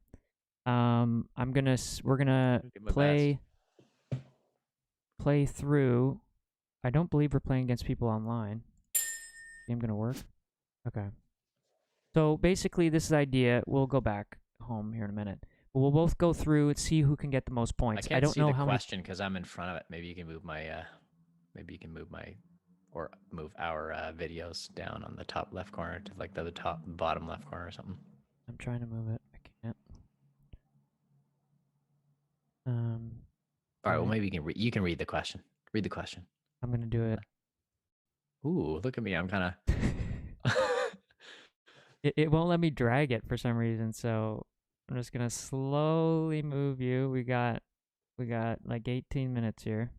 We're gonna play through. I don't believe we're playing against people online. Game gonna work? Okay. So basically, this is the idea. We'll go back home here in a minute. But we'll both go through and see who can get the most points. I don't know the how question because I'm in front of it. Maybe you can move move our videos down on the top left corner to like the bottom left corner or something. I'm trying to move it. I can't. All right. Well, maybe you can read the question. Read the question. I'm gonna do it. Ooh, look at me. I'm kind of. It won't let me drag it for some reason, so I'm just gonna slowly move you. We got like 18 minutes here.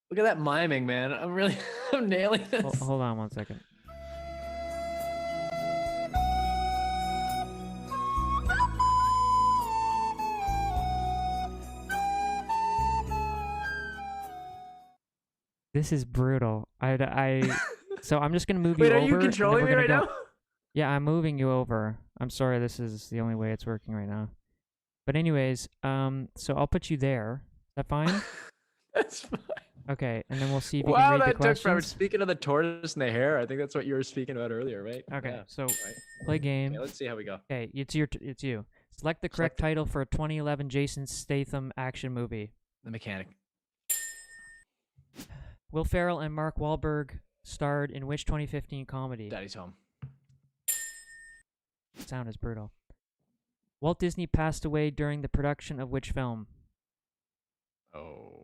Look at that miming, man. I'm nailing this. Hold on 1 second. This is brutal. So I'm just gonna move you over. Wait, are you controlling me right now? Yeah, I'm moving you over. I'm sorry. This is the only way it's working right now. But anyways, so I'll put you there. Is that fine? That's fine. Okay, and then we'll see if you Wow, can read the that took forever. questions. Speaking of the tortoise and the hare, I think that's what you were speaking about earlier, right? Okay, Yeah. so All right. play game. Okay, let's see how we go. Okay, it's you. Select the correct title for a 2011 Jason Statham action movie. The Mechanic. Will Ferrell and Mark Wahlberg starred in which 2015 comedy? Daddy's Home. Sound is brutal. Walt Disney passed away during the production of which film? Oh.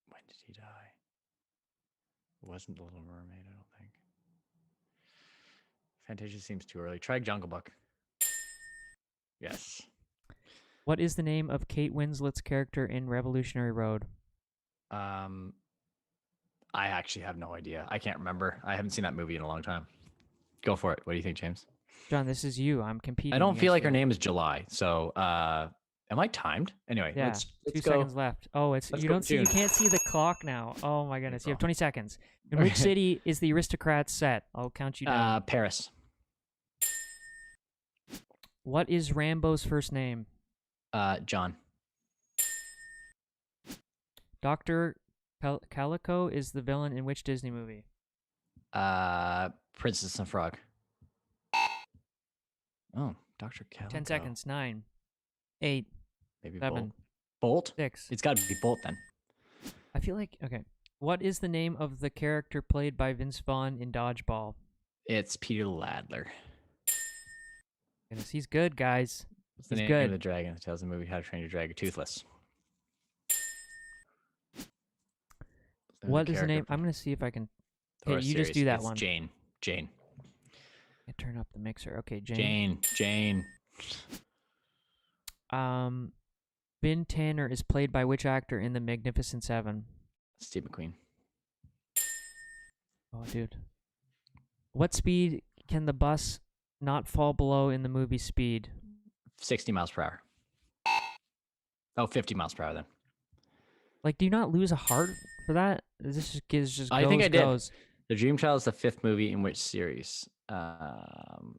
When did he die? It wasn't The Little Mermaid, I don't think. Fantasia seems too early. Try Jungle Book. Yes. What is the name of Kate Winslet's character in Revolutionary Road? I actually have no idea. I can't remember. I haven't seen that movie in a long time. Go for it. What do you think, James? John, this is you. I'm competing. I don't feel against like her you. name is July. So, am I timed? Anyway, Yeah, let's 2 go. seconds left. Oh, it's Let's you go don't see. You June. can't see the clock now. Oh my goodness, you have April. 20 seconds. In which city is the Aristocrats set? I'll count you down. Paris. What is Rambo's first name? John. Dr. Calico is the villain in which Disney movie? Princess and Frog. Oh, Dr. Calico. 10 seconds. 9, 8, Maybe 7, Bolt. 6. It's got to be Bolt then. I feel like okay. What is the name of the character played by Vince Vaughn in Dodgeball? It's Peter Ladler. Goodness, he's good, guys. What's the He's name good. of the dragon that tells the movie How to Train Your Dragon? Toothless. What is the name? I'm gonna see if I can. Okay, you just do that one. Jane. I turn up the mixer. Okay, Jane. Jane. Ben Tanner is played by which actor in The Magnificent Seven? Steve McQueen. Oh, dude. What speed can the bus not fall below in the movie Speed? 60 miles per hour. Oh, 50 miles per hour then. Like, do you not lose a heart for that? This just goes, I think I did. goes. The Dream Child is the 5th movie in which series? Oh,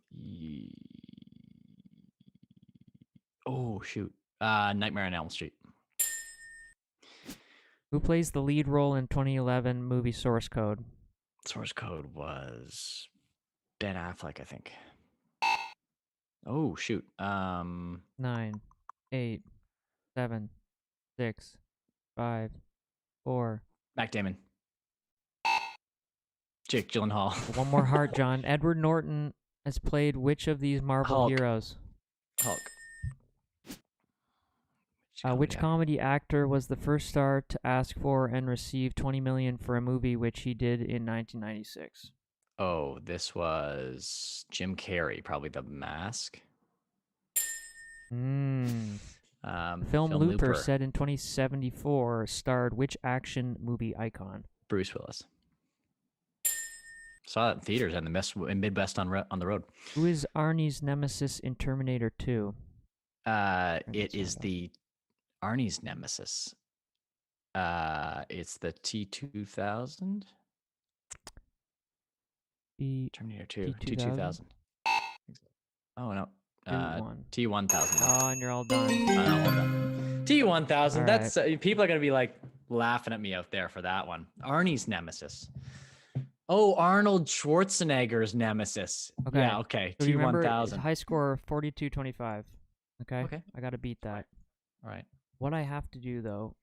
shoot. Nightmare on Elm Street. Who plays the lead role in 2011 movie Source Code? Source Code was Ben Affleck, I think. Oh, shoot. 9, 8, 7, 6, 5, 4. Matt Damon. Jake Gyllenhaal. One more heart, John. Edward Norton has played which of these Marvel Hulk. heroes? Hulk. Which comedy actor was the first star to ask for and receive $20 million for a movie which he did in 1996? Oh, this was Jim Carrey, probably The Mask. The film Looper, Looper. set in 2074, starred which action movie icon? Bruce Willis. Saw that in theaters and in Midwest on the road. Who is Arnie's nemesis in Terminator 2? It is the Arnie's nemesis. It's the T-2000. Terminator 2. T-2000. Oh no. T-1000. Oh, and you're all done. T-1000. All That's people are gonna be like laughing at me out there for that one. Arnie's nemesis. Oh, Arnold Schwarzenegger's nemesis. Okay. Yeah. Okay. So you remember T-1000. high score 42-25. Okay. Okay. I got to beat that. All right. What I have to do though.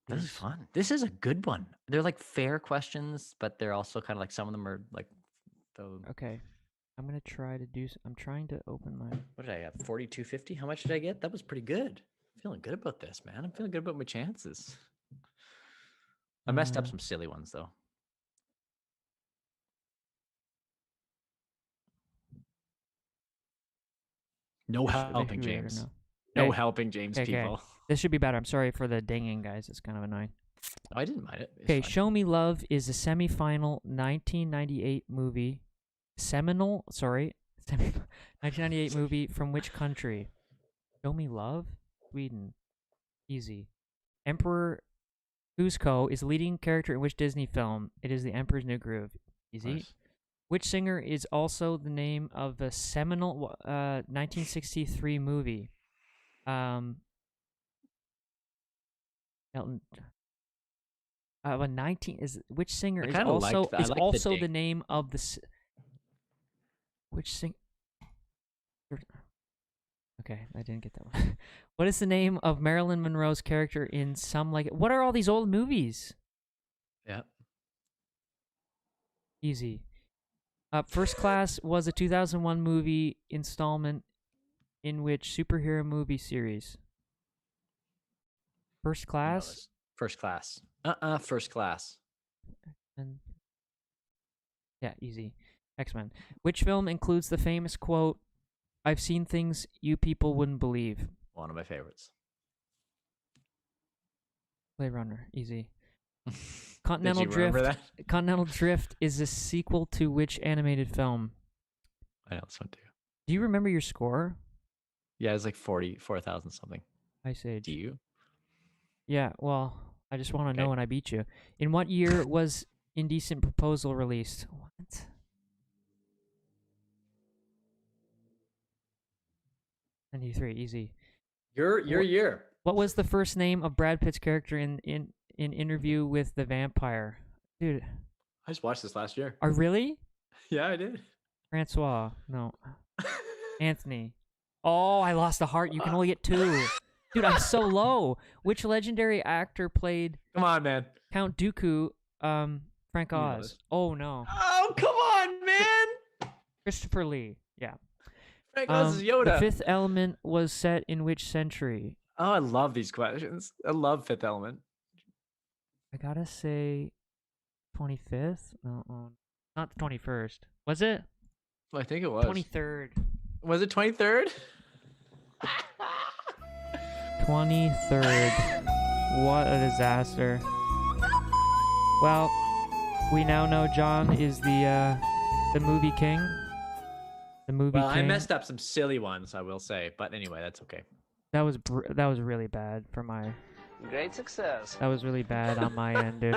This is fun. This is a good one. They're like fair questions, but they're also kind of like some of them are like. Okay. I'm gonna try to do. I'm trying to open my. What did I have? 42.50. How much did I get? That was pretty good. I'm feeling good about this, man. I'm feeling good about my chances. I messed up some silly ones though. No helping, James. No helping, James. People. This should be better. I'm sorry for the dinging, guys. It's kind of annoying. Oh, I didn't mind it. Okay, Show Me Love is a semifinal 1998 movie. 1998 movie from which country? Show Me Love? Sweden. Easy. Emperor Cusco is the leading character in which Disney film? It is The Emperor's New Groove. Easy. Nice. Which singer is also the name of the seminal 1963 movie? Elton. 19 is which singer I is kinda also like I like the also the date. name of the which sing? Okay, I didn't get that one. What is the name of Marilyn Monroe's character in Some Like It? What are all these old movies? Yeah. Easy. First Class was a 2001 movie installment in which superhero movie series? First You know Class? this. First Class. First Class. And yeah, easy. X-Men. Which film includes the famous quote, "I've seen things you people wouldn't believe"? One of my favorites. Blade Runner. Easy. Did Continental you remember Drift. that? Continental Drift is a sequel to which animated film? I know this one too. Do you remember your score? Yeah, it's like 44,000 something. Ice Age. Do you? Yeah, well, I just want to know Okay. when I beat you. In what year was Indecent Proposal released? What? 93, easy. Your What- year. What was the first name of Brad Pitt's character in Interview with the Vampire? Dude, I just watched this last year. really? Yeah, I did. Francois. No. Anthony. Oh, I lost a heart. You can only get 2. Dude, I'm so low. Which legendary actor played Come on, man. Count Dooku, Frank You know Oz? this. Oh, no. Oh, come on, man. Christopher Lee. Yeah. Frank Oz is The Yoda. Fifth Element was set in which century? Oh, I love these questions. I love Fifth Element. I gotta say 25th? No, not the 21st. Was it? I think it was. 23rd. Was it 23rd? 23rd. What a disaster. Well, we now know John is the movie king. The movie Well, king. I messed up some silly ones, I will say. But anyway, that's okay. That was really bad for my. Great success. That was really bad on my end, dude.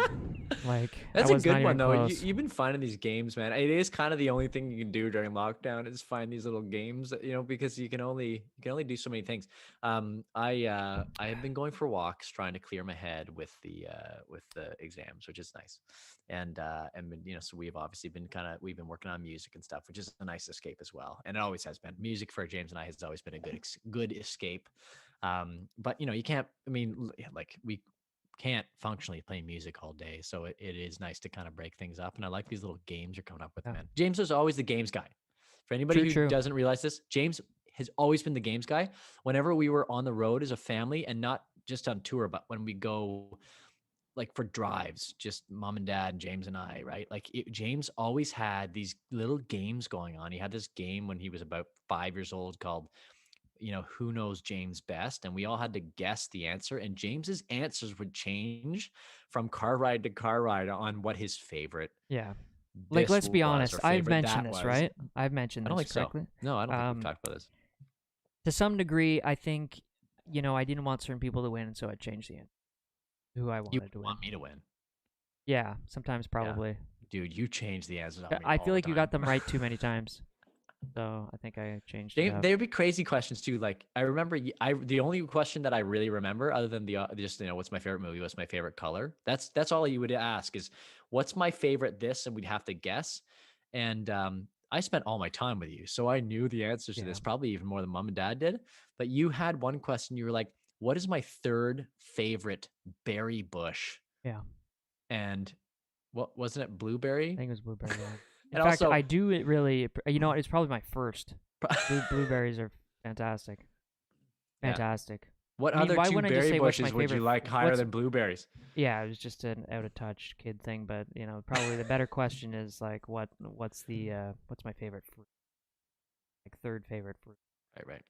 Like That's I a was not good one, even though. close. You've been finding these games, man. It is kind of the only thing you can do during lockdown is find these little games, because you can only do so many things. I have been going for walks, trying to clear my head with the exams, which is nice. And so we've obviously been we've been working on music and stuff, which is a nice escape as well. And it always has been. Music for James and I has always been a good escape. But you can't. I mean, like we can't functionally play music all day, so it is nice to kind of break things up. And I like these little games you're coming up with, Yeah. man. James was always the games guy. For anybody who doesn't realize this, James has always been the games guy. Whenever we were on the road as a family, and not just on tour, but when we go like for drives, just mom and dad and James and I, right? Like James always had these little games going on. He had this game when he was about 5 years old called Who Knows James Best? And we all had to guess the answer. And James's answers would change from car ride to car ride on what his favorite. Yeah. Like, let's be honest. I've mentioned this, was. right? I've mentioned I don't this think correctly. so. No, I don't think we've talked about this. To some degree, I think, I didn't want certain people to win, so I changed the answer. Who I wanted to win. Want me to win? Yeah, sometimes probably. Yeah. Dude, you changed the answers on me I all feel like the you got time. them right too many times. So I think I changed it up. There'd be crazy questions too. Like I remember, the only question that I really remember, other than just what's my favorite movie, what's my favorite color. That's all you would ask is what's my favorite this, and we'd have to guess. And I spent all my time with you, so I knew the answers to this probably even more than mom and dad did. But you had one question. You were like, "What is my third favorite berry bush?" Yeah. And what wasn't it? Blueberry. I think it was blueberry. Yeah. In And fact, also, I do it really. You know what? It's probably my first. Blueberries are fantastic. Fantastic. What I mean, other why two wouldn't I just berry say what's my bushes would you favorite like higher what's- than blueberries? Yeah, it was just an out of touch kid thing, but probably the better question is like, what's my favorite fruit? Like third favorite fruit. Right.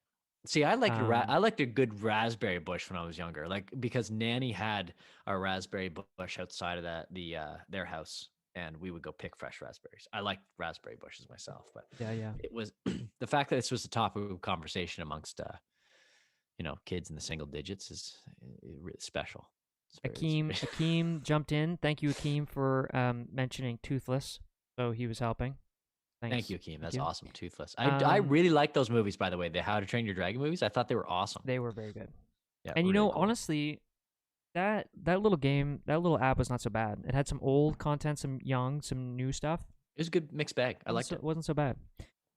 See, I liked a good raspberry bush when I was younger, like because Nanny had a raspberry bush outside of their house, and we would go pick fresh raspberries. I liked raspberry bushes myself, but Yeah. it was the fact that this was a topic of conversation amongst kids in the single digits is really special. Akeem jumped in. Thank you, Akeem, for mentioning Toothless. so he was helping. Thanks. Thank you, Akeem. That's you. awesome. Toothless. I Um, really like those movies, by the way. The How to Train Your Dragon movies. I thought they were awesome. They were very good. Yeah, And really cool. honestly, that little game, that little app was not so bad. It had some old content, some young, some new stuff. It was a good mixed bag. I liked it. It wasn't so bad.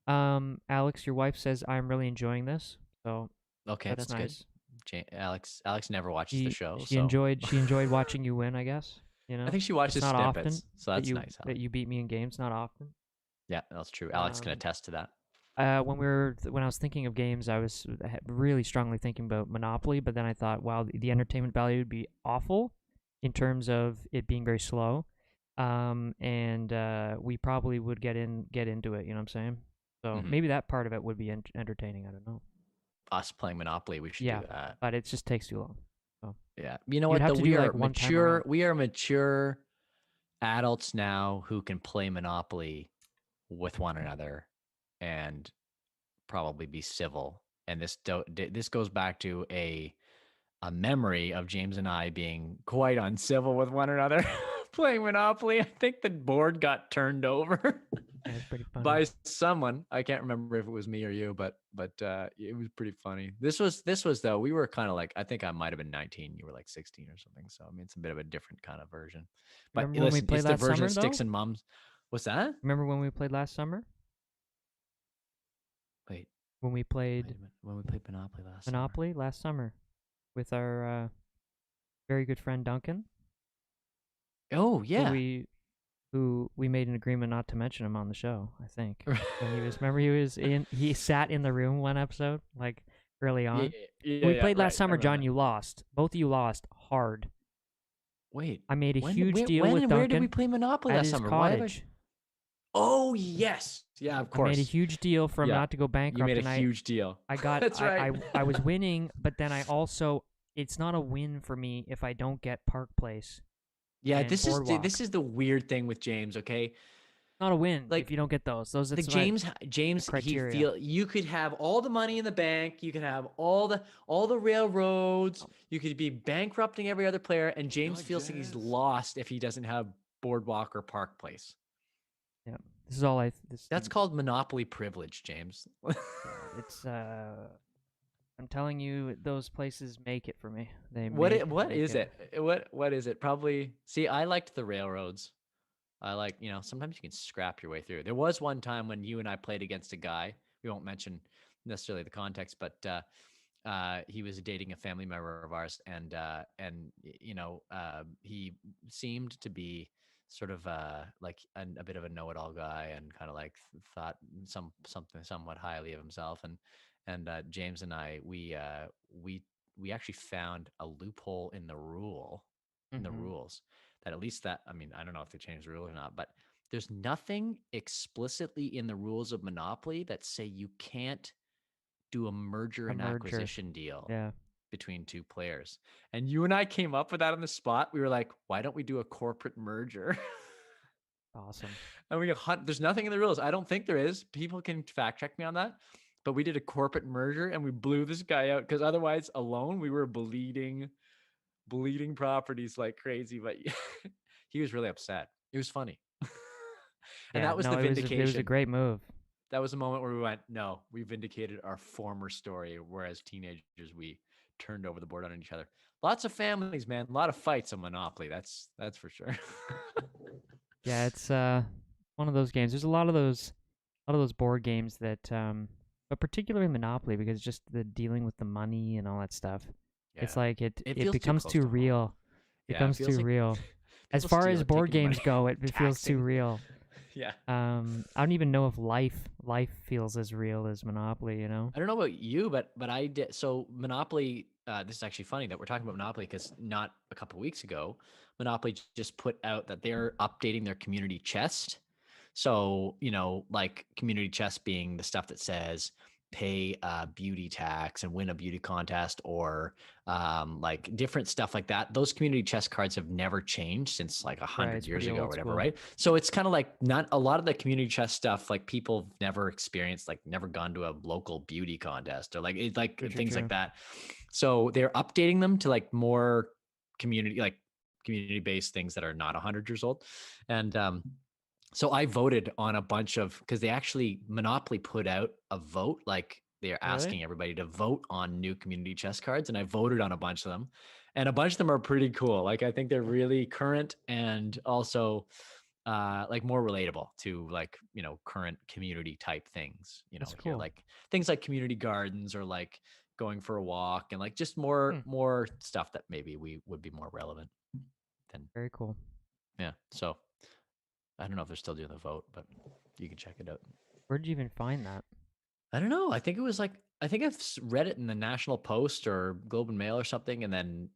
Alex, your wife says I'm really enjoying this, so Okay, that's nice. good. Alex never watches the show. She so. enjoyed watching you win, I guess. I think she watches it's not snippets, often so that's nice. That you beat me in games, not often. Yeah, that's true. Alex can attest to that. When I was thinking of games, I was really strongly thinking about Monopoly, but then I thought, wow, the entertainment value would be awful in terms of it being very slow, and we probably would get into it. You know what I'm saying? So maybe that part of it would be entertaining. I don't know. Us playing Monopoly, we should do that. But it just takes too long. So. Yeah, you know what? We are mature. We are mature adults now who can play Monopoly with one another and probably be civil. And this goes back to a memory of James and I being quite uncivil with one another playing Monopoly. I think the board got turned over by someone. I can't remember if it was me or you, but it was pretty funny. This was though, we were kind of like, I think I might have been 19, you were like 16 or something. So I mean, it's a bit of a different kind of version. But remember when we played it's the last version summer, of Sticks and Mums. What's that? Remember when we played last summer? Wait. When we played Monopoly last summer with our very good friend Duncan. Oh yeah. Who we made an agreement not to mention him on the show, I think. When he sat in the room one episode, like early on. We played last summer, John, you lost. Both of you lost hard. Wait. I made a huge deal with Duncan. Where did we play Monopoly last summer? Cottage. Oh yes. Yeah, of course. I made a huge deal for him not to go bankrupt. You made a huge deal. I got That's right. I was winning, but then I also it's not a win for me if I don't get Park Place. Yeah, this is the weird thing with James, okay? Not a win if you don't get those. Like James you could have all the money in the bank, you can have all the railroads, you could be bankrupting every other player, and James feels like he's lost if he doesn't have Boardwalk or Park Place. Yeah. This is all That's called monopoly privilege, James. It's I'm telling you, those places make it for me. What is it? Probably. See, I liked the railroads. I like, sometimes you can scrap your way through. There was one time when you and I played against a guy. We won't mention necessarily the context, but he was dating a family member of ours, and he seemed to be sort of like a bit of a know-it-all guy, and kind of like thought something somewhat highly of himself, and James and I, we actually found a loophole in the rules that at least I don't know if they changed the rule or not, but there's nothing explicitly in the rules of Monopoly that say you can't do a merger and acquisition deal between two players. And you and I came up with that on the spot. We were like, why don't we do a corporate merger? Awesome. And there's nothing in the rules. I don't think there is. People can fact check me on that. But we did a corporate merger and we blew this guy out, because otherwise alone we were bleeding properties like crazy. But he was really upset. It was funny. And that was the vindication. It was a great move. That was a moment where we went, no, we vindicated our former story, whereas teenagers, we turned over the board on each other. Lots of families, man. A lot of fights on Monopoly. That's for sure. Yeah, it's one of those games. There's a lot of those board games that but particularly Monopoly, because just the dealing with the money and all that stuff. Yeah. It's like it becomes too real. It becomes too real. As far as board games go, it feels too real. Yeah. I don't even know if life feels as real as Monopoly, I don't know about you, but I did. So Monopoly, this is actually funny that we're talking about Monopoly, because not a couple of weeks ago, Monopoly just put out that they're updating their community chest. So, like community chest being the stuff that says pay a beauty tax and win a beauty contest, or like different stuff like that. Those community chest cards have never changed since like 100 years ago or whatever, right? So it's kind of like not a lot of the community chest stuff, like people have never experienced, like never gone to a local beauty contest or like it's like things like that. So they're updating them to like more community-based things that are not 100 years old. And So I voted on a bunch of, because they actually Monopoly put out a vote, like they're asking everybody to vote on new community chest cards, and I voted on a bunch of them, and a bunch of them are pretty cool. Like I think they're really current and also like more relatable to like current community type things. That's Here, cool. like things like community gardens or like going for a walk and like just more stuff that maybe we would be more relevant than. Very cool. Yeah. So I don't know if they're still doing the vote, but you can check it out. Where did you even find that? I don't know. I think it was like I think I've read it in the National Post or Globe and Mail or something, and then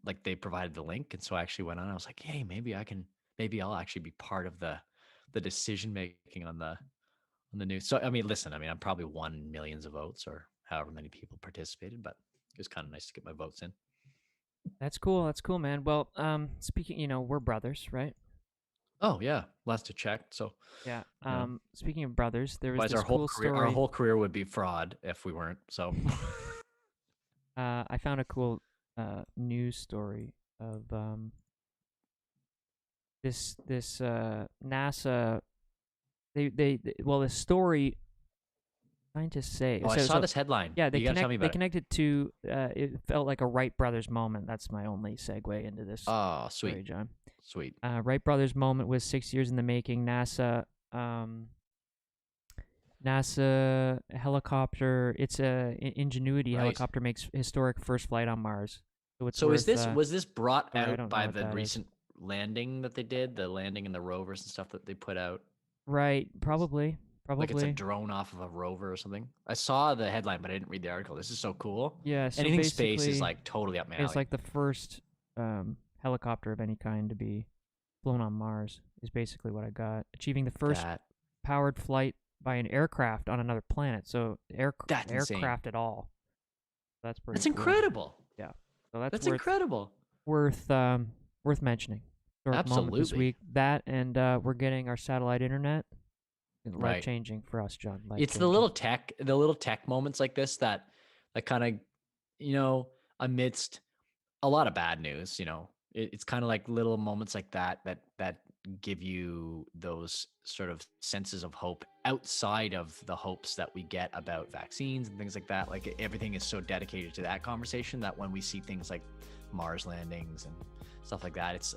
like they provided the link, and so I actually went on. I was like, hey, maybe I'll actually be part of the decision making on the news. So I mean, listen, I mean, I'm probably won millions of votes or however many people participated, but it was kind of nice to get my votes in. That's cool. That's cool, man. Well, speaking, we're brothers, right? Oh yeah, last to check. So yeah. Speaking of brothers, there was this our whole cool career, story. Our whole career would be fraud if we weren't. So I found a cool news story of this NASA. The story. Scientists say. Oh, I saw this headline. Yeah, they connected to. It felt like a Wright brothers moment. That's my only segue into this. Oh, sweet, story, John. Sweet. Wright brothers moment was 6 years in the making. NASA helicopter. It's a Ingenuity helicopter makes historic first flight on Mars. So was this brought sorry, out by the recent landing that they did, the landing and the rovers and stuff that they put out? Right, probably. Like it's a drone off of a rover or something. I saw the headline, but I didn't read the article. This is so cool. Yeah, so anything space is like totally up my alley. It's like the first helicopter of any kind to be flown on Mars is basically what I got. Achieving the first powered flight by an aircraft on another planet. So aircraft at all. That's pretty. That's incredible. Yeah. So that's incredible. Worth mentioning. Absolutely. This week. That and we're getting our satellite internet. Life changing for us, John. It's the little tech moments like this that kind of, amidst a lot of bad news, it's kind of like little moments like that give you those sort of senses of hope outside of the hopes that we get about vaccines and things like that. Like everything is so dedicated to that conversation that when we see things like Mars landings and stuff like that, it's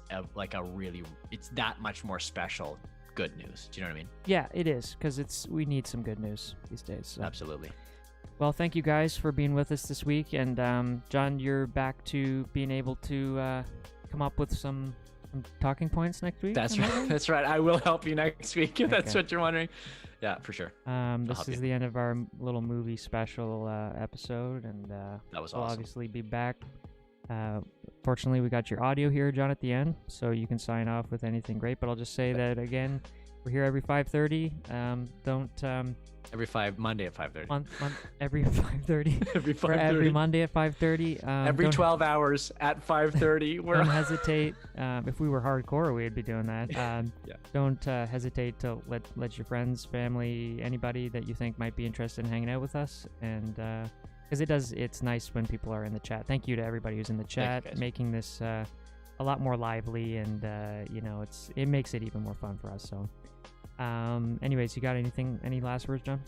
it's that much more special. Good news. Do you know what I mean? Yeah, it is, because we need some good news these days. So. Absolutely. Well, thank you guys for being with us this week, and John, you're back to being able to come up with some talking points next week. That's right. That's right. I will help you next week if that's what you're wondering. Yeah, for sure. This is the end of our little movie special episode, and that was we'll awesome. Obviously be back. Fortunately, we got your audio here, John, at the end, so you can sign off with anything great. But I'll just say that again, we're here every 5:30. Every Monday at 5:30. Every 5:30. Every 5:30. Every Monday at 5:30. Every 12 hours at 5:30. Don't hesitate. If we were hardcore, we'd be doing that. Don't hesitate to let your friends, family, anybody that you think might be interested in hanging out with us, and because it's nice when people are in the chat. Thank you to everybody who's in the chat, making this a lot more lively, and it makes it even more fun for us. So, anyways, you got any last words, John?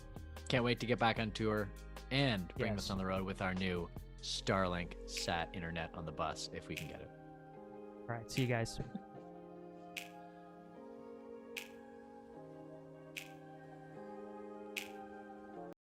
Can't wait to get back on tour and bring this on the road with our new Starlink sat internet on the bus if we can get it. All right, see you guys.